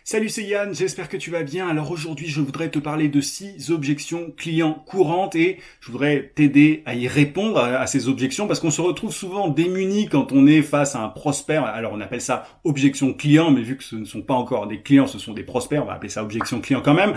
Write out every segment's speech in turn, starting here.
Salut, c'est Yann, j'espère que tu vas bien. Alors aujourd'hui, je voudrais te parler de 6 objections clients courantes et je voudrais t'aider à y répondre à ces objections parce qu'on se retrouve souvent démuni quand on est face à un prospect. Alors on appelle ça objection client, mais vu que ce ne sont pas encore des clients, ce sont des prospects, on va appeler ça objection client quand même.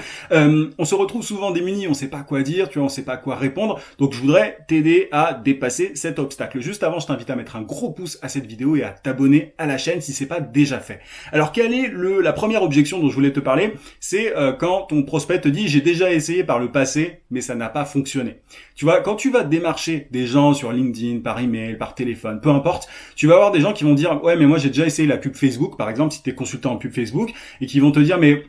On se retrouve souvent démuni, on ne sait pas quoi dire, tu vois, on ne sait pas quoi répondre. Donc je voudrais t'aider à dépasser cet obstacle. Juste avant, je t'invite à mettre un gros pouce à cette vidéo et à t'abonner à la chaîne si c'est pas déjà fait. Alors quelle est la première objection dont je voulais te parler, c'est quand ton prospect te dit j'ai déjà essayé par le passé mais ça n'a pas fonctionné. Tu vois, quand tu vas démarcher des gens sur LinkedIn, par email, par téléphone, peu importe, tu vas avoir des gens qui vont dire ouais mais moi j'ai déjà essayé la pub Facebook par exemple si tu es consultant en pub Facebook et qui vont te dire mais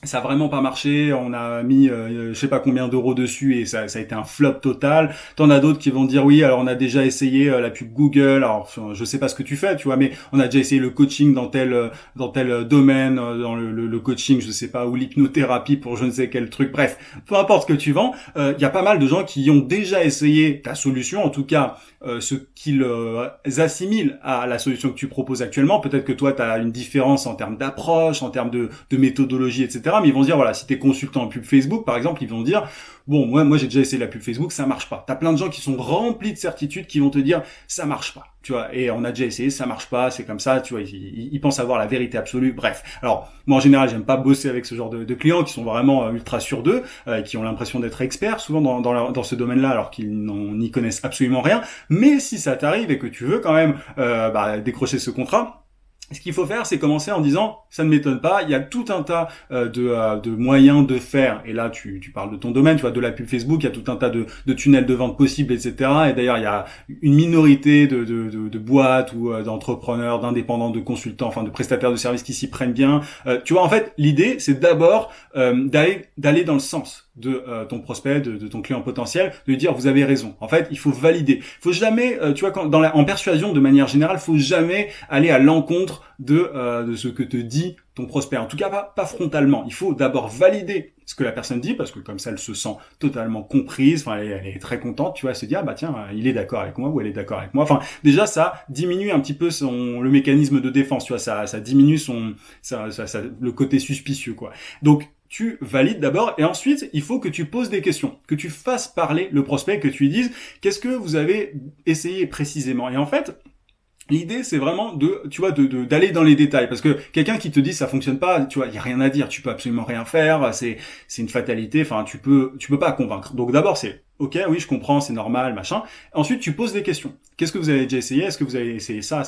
ça a vraiment pas marché, on a mis je sais pas combien d'euros dessus et ça a été un flop total. T'en as d'autres qui vont dire oui, alors on a déjà essayé la pub Google, alors je sais pas ce que tu fais, tu vois, mais on a déjà essayé le coaching dans tel domaine, dans le coaching, je sais pas, ou l'hypnothérapie pour je ne sais quel truc, bref, peu importe ce que tu vends, il y a pas mal de gens qui ont déjà essayé ta solution, en tout cas ce qu'ils assimilent à la solution que tu proposes actuellement. Peut-être que toi tu as une différence en termes d'approche, en termes de méthodologie, etc. Mais ils vont dire, voilà, si tu es consultant en pub Facebook, par exemple, ils vont dire, bon, moi j'ai déjà essayé la pub Facebook, ça marche pas. T'as plein de gens qui sont remplis de certitudes qui vont te dire, ça marche pas, tu vois, et on a déjà essayé, ça marche pas, c'est comme ça, tu vois, ils pensent avoir la vérité absolue, bref. Alors, moi en général, j'aime pas bosser avec ce genre de clients qui sont vraiment ultra sûrs d'eux, qui ont l'impression d'être experts, souvent dans ce domaine-là, alors qu'ils n'y connaissent absolument rien. Mais si ça t'arrive et que tu veux quand même décrocher ce contrat, ce qu'il faut faire, c'est commencer en disant, ça ne m'étonne pas, il y a tout un tas de moyens de faire, et là tu parles de ton domaine, tu vois, de la pub Facebook, il y a tout un tas de tunnels de vente possibles, etc. Et d'ailleurs, il y a une minorité de boîtes ou d'entrepreneurs, d'indépendants, de consultants, enfin de prestataires de services qui s'y prennent bien. Tu vois, en fait, l'idée, c'est d'abord d'aller dans le sens de ton prospect, de ton client potentiel, de lui dire vous avez raison. En fait, il faut valider. Il faut jamais, tu vois, en persuasion de manière générale, faut jamais aller à l'encontre de ce que te dit ton prospect. En tout cas, pas frontalement. Il faut d'abord valider ce que la personne dit, parce que comme ça, elle se sent totalement comprise. Enfin, elle est très contente. Tu vois, elle se dit ah bah tiens, il est d'accord avec moi ou elle est d'accord avec moi. Enfin, déjà, ça diminue un petit peu le mécanisme de défense. Tu vois, ça diminue le côté suspicieux, quoi. Donc tu valides d'abord et ensuite il faut que tu poses des questions, que tu fasses parler le prospect, que tu lui dises qu'est-ce que vous avez essayé précisément. Et en fait, l'idée, c'est vraiment d'aller dans les détails, parce que quelqu'un qui te dit ça fonctionne pas, tu vois, il y a rien à dire, tu peux absolument rien faire, c'est une fatalité, enfin, tu peux pas convaincre. Donc d'abord, c'est ok, oui, je comprends, c'est normal, machin. Ensuite, tu poses des questions. Qu'est-ce que vous avez déjà essayé? Est-ce que vous avez essayé ça?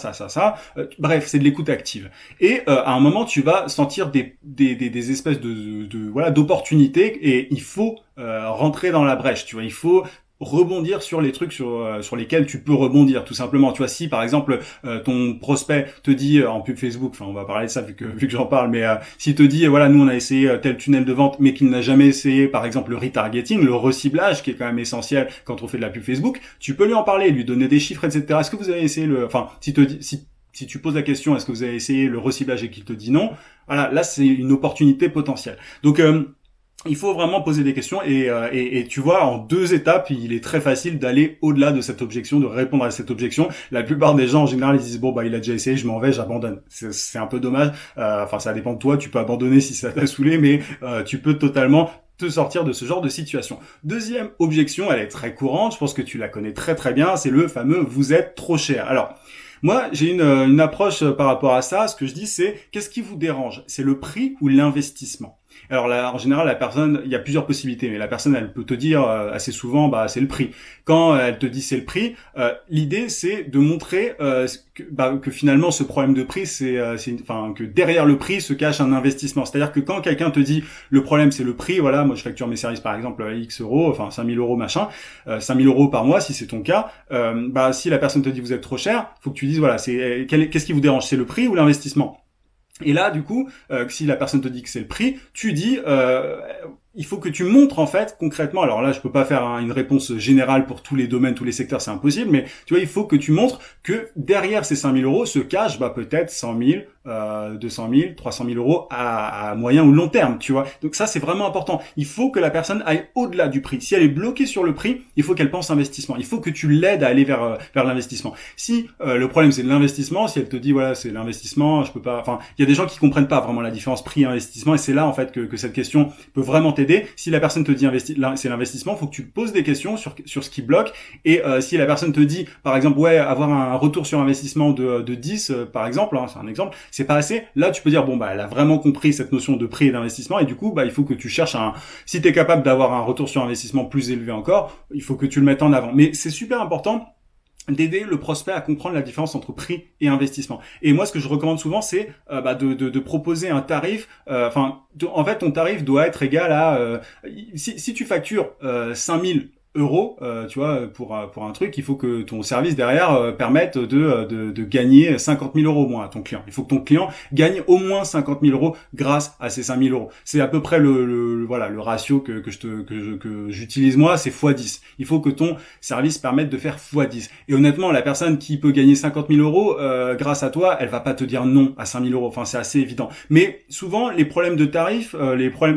Bref, c'est de l'écoute active. Et à un moment, tu vas sentir des espèces voilà d'opportunités, et il faut rentrer dans la brèche. Tu vois, il faut rebondir sur les trucs sur lesquels tu peux rebondir tout simplement. Tu vois, si par exemple ton prospect te dit en pub Facebook, enfin on va parler de ça vu que j'en parle, mais s'il te dit voilà, nous on a essayé tel tunnel de vente mais qu'il n'a jamais essayé par exemple le retargeting, le reciblage qui est quand même essentiel quand on fait de la pub Facebook, tu peux lui en parler, lui donner des chiffres, etc. Est-ce que vous avez essayé si tu poses la question est-ce que vous avez essayé le reciblage et qu'il te dit non, voilà, là c'est une opportunité potentielle. Donc il faut vraiment poser des questions et tu vois, en 2 étapes, il est très facile d'aller au-delà de cette objection, de répondre à cette objection. La plupart des gens, en général, ils disent bon bah il a déjà essayé, je m'en vais, j'abandonne. C'est un peu dommage. Enfin, ça dépend de toi. Tu peux abandonner si ça t'a saoulé, mais tu peux totalement te sortir de ce genre de situation. Deuxième objection, elle est très courante. Je pense que tu la connais très très bien. C'est le fameux vous êtes trop cher. Alors moi, j'ai une approche par rapport à ça. Ce que je dis, c'est qu'est-ce qui vous dérange? C'est le prix ou l'investissement? Alors là, en général, la personne, il y a plusieurs possibilités, mais la personne, elle peut te dire assez souvent, bah c'est le prix. Quand elle te dit c'est le prix, l'idée c'est de montrer que finalement ce problème de prix, que derrière le prix se cache un investissement. C'est-à-dire que quand quelqu'un te dit le problème c'est le prix, voilà, moi je facture mes services par exemple X euros, enfin 5000 euros machin, 5000 euros par mois si c'est ton cas, si la personne te dit vous êtes trop cher, faut que tu dises voilà, qu'est-ce qui vous dérange, c'est le prix ou l'investissement? Et là, du coup, si la personne te dit que c'est le prix, tu dis, il faut que tu montres en fait concrètement, alors là je peux pas faire une réponse générale pour tous les domaines, tous les secteurs, c'est impossible, mais tu vois, il faut que tu montres que derrière ces 5 000 euros se cache peut-être 100 000, 200 000, 300 000 euros à moyen ou long terme, tu vois. Donc ça c'est vraiment important. Il faut que la personne aille au-delà du prix. Si elle est bloquée sur le prix, il faut qu'elle pense investissement. Il faut que tu l'aides à aller vers l'investissement. Si le problème c'est de l'investissement, si elle te dit voilà c'est l'investissement, je peux pas, enfin il y a des gens qui comprennent pas vraiment la différence prix-investissement et c'est là en fait que cette question peut vraiment t'aider. Si la personne te dit c'est l'investissement, faut que tu poses des questions sur ce qui bloque et si la personne te dit par exemple ouais avoir un retour sur investissement de 10 par exemple, hein, c'est un exemple, c'est pas assez, là tu peux dire bon elle a vraiment compris cette notion de prix et d'investissement et du coup il faut que tu cherches si tu es capable d'avoir un retour sur investissement plus élevé encore, il faut que tu le mettes en avant. Mais c'est super important d'aider le prospect à comprendre la différence entre prix et investissement. Et moi, ce que je recommande souvent, c'est de proposer un tarif. En fait, ton tarif doit être égal à si tu factures 5 000 euros, tu vois, pour un truc, il faut que ton service derrière permette de gagner 50 000 euros au moins à ton client. Il faut que ton client gagne au moins 50 000 euros grâce à ces 5 000 euros. C'est à peu près le ratio que j'utilise moi, c'est x10. Il faut que ton service permette de faire x10. Et honnêtement, la personne qui peut gagner 50 000 euros grâce à toi, elle va pas te dire non à 5 000 euros. Enfin, c'est assez évident. Mais souvent, les problèmes de tarif,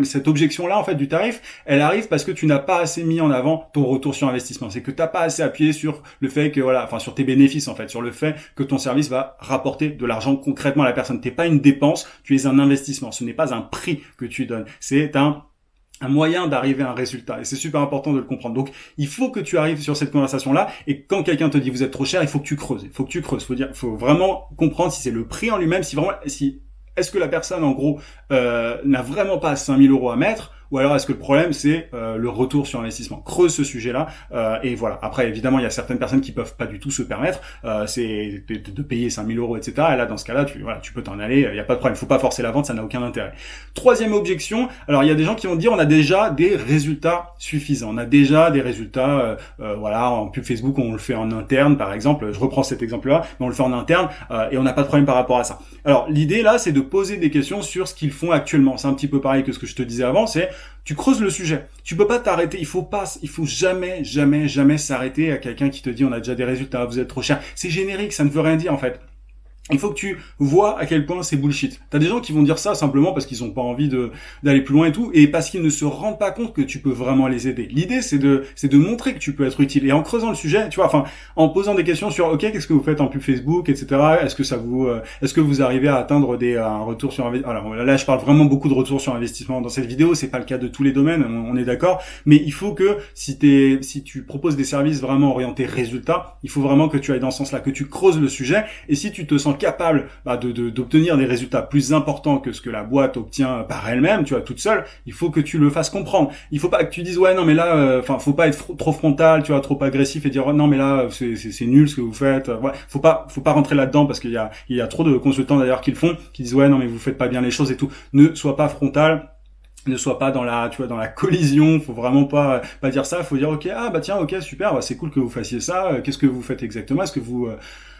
cette objection-là, en fait, du tarif, elle arrive parce que tu n'as pas assez mis en avant ton retour sur investissement. C'est que t'as pas assez appuyé sur le fait que sur tes bénéfices en fait, sur le fait que ton service va rapporter de l'argent concrètement à la personne. T'es pas une dépense, tu es un investissement. Ce n'est pas un prix que tu donnes. C'est un moyen d'arriver à un résultat. Et c'est super important de le comprendre. Donc, il faut que tu arrives sur cette conversation-là. Et quand quelqu'un te dit vous êtes trop cher, il faut que tu creuses. Faut vraiment comprendre si c'est le prix en lui-même, est-ce que la personne, en gros, n'a vraiment pas 5 000 euros à mettre, ou alors est-ce que le problème c'est le retour sur investissement. Creuse ce sujet-là et voilà. Après évidemment il y a certaines personnes qui peuvent pas du tout se permettre c'est de payer 5 000 euros etc. Et là dans ce cas-là tu peux t'en aller, il y a pas de problème. Faut pas forcer la vente, ça n'a aucun intérêt. Troisième objection, alors il y a des gens qui vont dire on a déjà des résultats suffisants, on a déjà des résultats en pub Facebook on le fait en interne par exemple. Je reprends cet exemple-là, mais on le fait en interne et on n'a pas de problème par rapport à ça. Alors l'idée là c'est de poser des questions sur ce qu'ils font actuellement. C'est un petit peu pareil que ce que je te disais avant, c'est tu creuses le sujet. Tu peux pas t'arrêter. Il faut jamais s'arrêter à quelqu'un qui te dit on a déjà des résultats, vous êtes trop cher. C'est générique, ça ne veut rien dire en fait. Il faut que tu vois à quel point c'est bullshit. T'as des gens qui vont dire ça simplement parce qu'ils ont pas envie d'aller plus loin et tout, et parce qu'ils ne se rendent pas compte que tu peux vraiment les aider. L'idée, c'est de montrer que tu peux être utile. Et en creusant le sujet, tu vois, en posant des questions sur, ok, qu'est-ce que vous faites en pub Facebook, etc. Est-ce que vous arrivez à atteindre un retour sur investissement? Alors là, je parle vraiment beaucoup de retour sur investissement dans cette vidéo. C'est pas le cas de tous les domaines, on est d'accord. Mais il faut que si tu proposes des services vraiment orientés résultats, il faut vraiment que tu ailles dans ce sens-là, que tu creuses le sujet. Et si tu te sens capable d'obtenir des résultats plus importants que ce que la boîte obtient par elle-même, tu vois, toute seule, il faut que tu le fasses comprendre. Il faut pas que tu dises ouais non mais là, faut pas être trop frontal, tu vois, trop agressif et dire oh, non mais là c'est nul ce que vous faites. Ouais, faut pas rentrer là-dedans parce qu'il y a trop de consultants d'ailleurs qui le font, qui disent ouais non mais vous faites pas bien les choses et tout. Ne sois pas frontal. Ne sois pas dans la collision, faut vraiment pas dire ça, faut dire ok, tiens, ok, super, c'est cool que vous fassiez ça, qu'est-ce que vous faites exactement, est-ce que vous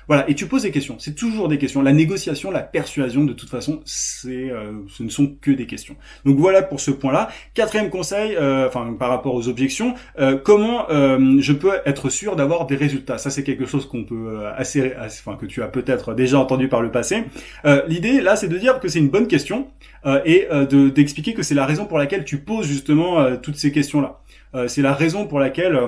voilà, et tu poses des questions, c'est toujours des questions. La négociation, la persuasion, de toute façon, ce ne sont que des questions. Donc voilà pour ce point-là. Quatrième conseil, par rapport aux objections, comment je peux être sûr d'avoir des résultats. Ça, c'est quelque chose qu'on peut que tu as peut-être déjà entendu par le passé. L'idée là, c'est de dire que c'est une bonne question et d'expliquer que c'est la raison pour laquelle tu poses justement toutes ces questions-là. C'est la raison pour laquelle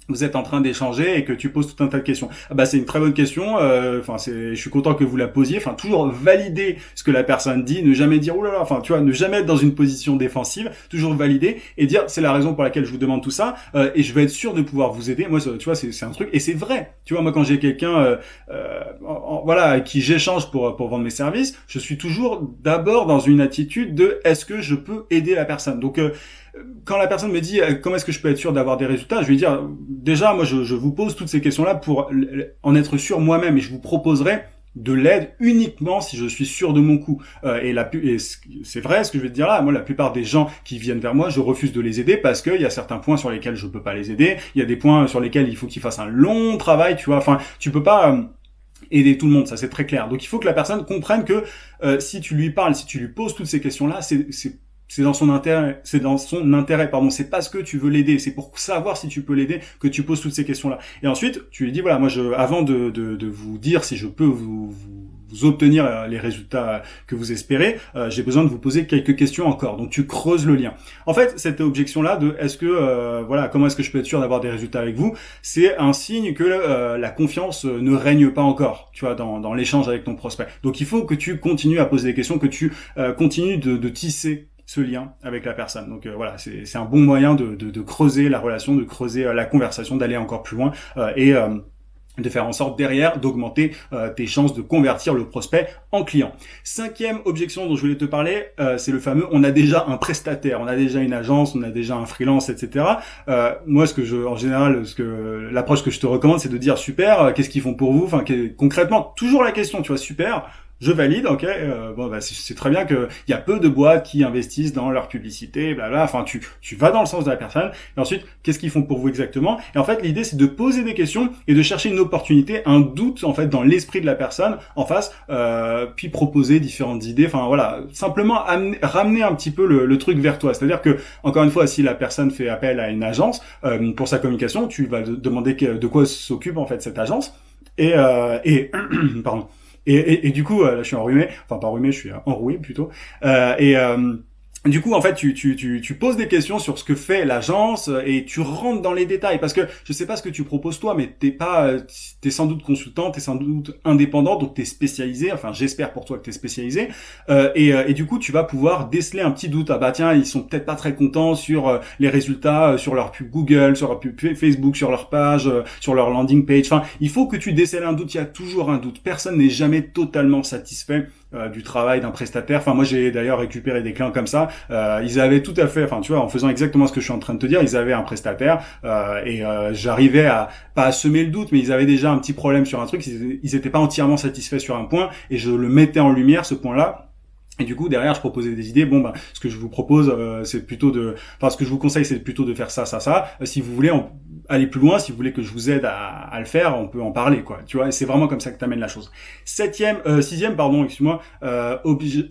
vous êtes en train d'échanger et que tu poses tout un tas de questions. C'est une très bonne question. Je suis content que vous la posiez. Toujours valider ce que la personne dit, ne jamais dire oulala. Ne jamais être dans une position défensive. Toujours valider et dire c'est la raison pour laquelle je vous demande tout ça et je vais être sûr de pouvoir vous aider. Moi, tu vois, c'est un truc et c'est vrai. Tu vois, moi quand j'ai quelqu'un, avec qui j'échange pour vendre mes services, je suis toujours d'abord dans une attitude de est-ce que je peux aider la personne. Donc quand la personne me dit comment est-ce que je peux être sûr d'avoir des résultats, je vais dire déjà moi je vous pose toutes ces questions-là pour en être sûr moi-même et je vous proposerai de l'aide uniquement si je suis sûr de mon coup. Et c'est vrai ce que je vais te dire là, moi la plupart des gens qui viennent vers moi, je refuse de les aider parce qu'il y a certains points sur lesquels je peux pas les aider, il y a des points sur lesquels il faut qu'ils fassent un long travail, tu vois, tu peux pas aider tout le monde, ça c'est très clair. Donc il faut que la personne comprenne que si tu lui parles, si tu lui poses toutes ces questions-là, pardon. C'est parce que tu veux l'aider, c'est pour savoir si tu peux l'aider que tu poses toutes ces questions-là. Et ensuite, tu lui dis voilà, moi avant de vous dire si je peux vous obtenir les résultats que vous espérez, j'ai besoin de vous poser quelques questions encore. Donc tu creuses le lien. En fait, cette objection-là de est-ce que comment est-ce que je peux être sûr d'avoir des résultats avec vous, c'est un signe que la confiance ne règne pas encore, tu vois, dans l'échange avec ton prospect. Donc il faut que tu continues à poser des questions, que tu continues de tisser ce lien avec la personne. Donc voilà, c'est un bon moyen de creuser la relation, de creuser la conversation, d'aller encore plus loin et de faire en sorte derrière d'augmenter tes chances de convertir le prospect en client. Cinquième objection dont je voulais te parler, c'est le fameux on a déjà un prestataire, on a déjà une agence, on a déjà un freelance, etc. Moi, l'approche que je te recommande, c'est de dire super, qu'est-ce qu'ils font pour vous, enfin concrètement, toujours la question, tu vois, super. Je valide, ok. C'est très bien qu'il y a peu de boîtes qui investissent dans leur publicité, blabla. Enfin, tu vas dans le sens de la personne. Et ensuite, qu'est-ce qu'ils font pour vous exactement? Et en fait, l'idée, c'est de poser des questions et de chercher une opportunité, un doute en fait dans l'esprit de la personne en face, puis proposer différentes idées. Enfin voilà, simplement ramener un petit peu le truc vers toi. C'est-à-dire que encore une fois, si la personne fait appel à une agence pour sa communication, tu vas demander de quoi s'occupe en fait cette agence et pardon. Et du coup, là, je suis enrhumé. Enfin, pas enrhumé, je suis enroué plutôt. Du coup, en fait, tu poses des questions sur ce que fait l'agence et tu rentres dans les détails parce que je sais pas ce que tu proposes toi, mais t'es sans doute consultant, t'es sans doute indépendant, donc t'es spécialisé. Enfin, j'espère pour toi que t'es spécialisé. Et du coup, tu vas pouvoir déceler un petit doute. Ah bah tiens, ils sont peut-être pas très contents sur les résultats, sur leur pub Google, sur leur pub Facebook, sur leur page, sur leur landing page. Enfin, il faut que tu décèles un doute. Il y a toujours un doute. Personne n'est jamais totalement satisfait du travail d'un prestataire. Enfin, moi, j'ai d'ailleurs récupéré des clients comme ça. Ils avaient tout à fait, enfin, tu vois, en faisant exactement ce que je suis en train de te dire, ils avaient un prestataire j'arrivais pas à semer le doute, mais ils avaient déjà un petit problème sur un truc. Ils étaient pas entièrement satisfaits sur un point et je le mettais en lumière, ce point-là. Et du coup, derrière, je proposais des idées. Bon, ce que je vous propose, c'est plutôt ce que je vous conseille, c'est plutôt de faire ça. Si vous voulez aller plus loin, si vous voulez que je vous aide à le faire, on peut en parler, quoi. Tu vois, et c'est vraiment comme ça que t'amènes la chose. Sixième, excuse-moi,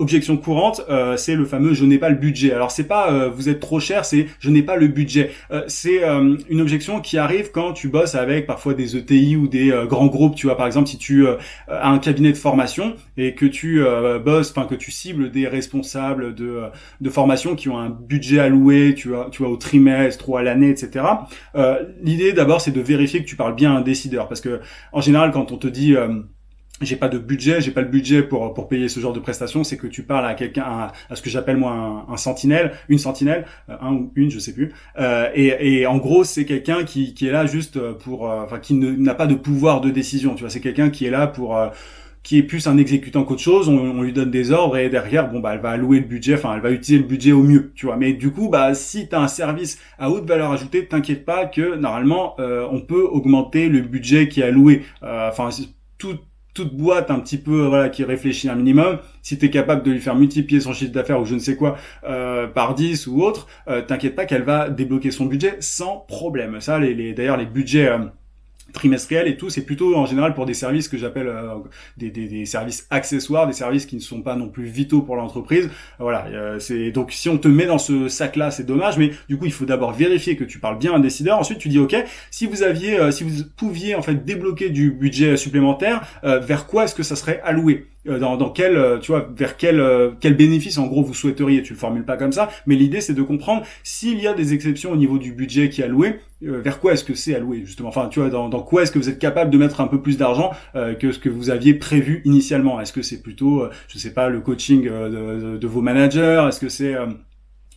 objection courante, c'est le fameux je n'ai pas le budget. Alors c'est pas vous êtes trop cher, c'est je n'ai pas le budget. C'est une objection qui arrive quand tu bosses avec parfois des ETI ou des grands groupes. Tu vois, par exemple, si tu as un cabinet de formation et que tu que tu cibles des responsables de formation qui ont un budget alloué, tu vois, au trimestre ou à l'année, etc. L'idée d'abord, c'est de vérifier que tu parles bien à un décideur, parce que en général, quand on te dit j'ai pas le budget pour payer ce genre de prestations, c'est que tu parles à quelqu'un, à ce que j'appelle moi un sentinelle, une sentinelle, un ou une, je sais plus. Et en gros, c'est quelqu'un qui est là juste qui n'a pas de pouvoir de décision. Tu vois, c'est quelqu'un qui est là qui est plus un exécutant qu'autre chose. On lui donne des ordres et derrière, elle va allouer le budget, elle va utiliser le budget au mieux, tu vois. Mais du coup, si t'as un service à haute valeur ajoutée, t'inquiète pas que normalement, on peut augmenter le budget qui est alloué. Toute boîte un petit peu qui réfléchit un minimum, si tu es capable de lui faire multiplier son chiffre d'affaires ou je ne sais quoi par 10 ou autre, t'inquiète pas qu'elle va débloquer son budget sans problème. Ça, d'ailleurs les budgets trimestriel et tout, c'est plutôt en général pour des services que j'appelle des services accessoires, des services qui ne sont pas non plus vitaux pour l'entreprise. Voilà, c'est donc si on te met dans ce sac-là, c'est dommage, mais du coup il faut d'abord vérifier que tu parles bien à un décideur. Ensuite tu dis ok, si vous pouviez en fait débloquer du budget supplémentaire, vers quoi est-ce que ça serait alloué? Dans quel vers quel bénéfice en gros vous souhaiteriez. Tu le formules pas comme ça, mais l'idée c'est de comprendre s'il y a des exceptions au niveau du budget qui est alloué, vers quoi est-ce que c'est alloué justement. Enfin tu vois, dans quoi est-ce que vous êtes capable de mettre un peu plus d'argent que ce que vous aviez prévu initialement. Est-ce que c'est plutôt je sais pas, le coaching de vos managers? Est-ce que c'est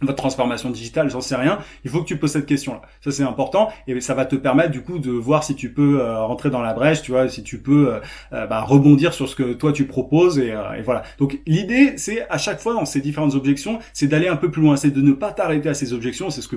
votre transformation digitale? J'en sais rien. Il faut que tu poses cette question-là. Ça, c'est important et ça va te permettre du coup de voir si tu peux rentrer dans la brèche, tu vois, si tu peux rebondir sur ce que toi tu proposes et voilà. Donc l'idée, c'est à chaque fois dans ces différentes objections, c'est d'aller un peu plus loin, c'est de ne pas t'arrêter à ces objections. C'est ce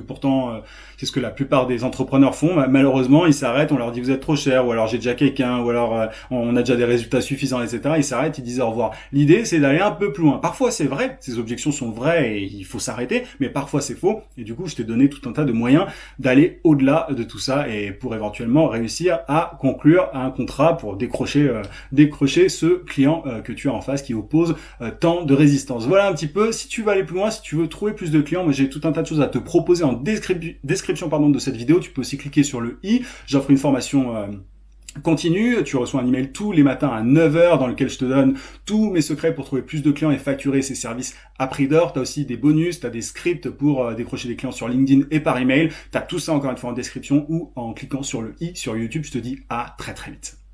que la plupart des entrepreneurs font. Malheureusement, ils s'arrêtent, on leur dit vous êtes trop cher, ou alors j'ai déjà quelqu'un, ou alors on a déjà des résultats suffisants, etc. Ils s'arrêtent, ils disent au revoir. L'idée, c'est d'aller un peu plus loin. Parfois, c'est vrai, ces objections sont vraies et il faut s'arrêter. mais parfois c'est faux. Et du coup, je t'ai donné tout un tas de moyens d'aller au-delà de tout ça et pour éventuellement réussir à conclure un contrat pour décrocher ce client que tu as en face qui oppose tant de résistance. Voilà un petit peu. Si tu veux aller plus loin, si tu veux trouver plus de clients, moi j'ai tout un tas de choses à te proposer en description de cette vidéo. Tu peux aussi cliquer sur le i. J'offre une formation continue, tu reçois un email tous les matins à 9h dans lequel je te donne tous mes secrets pour trouver plus de clients et facturer ces services à prix d'or. Tu as aussi des bonus, tu as des scripts pour décrocher des clients sur LinkedIn et par email. Tu as tout ça encore une fois en description ou en cliquant sur le i sur YouTube. Je te dis à très très vite.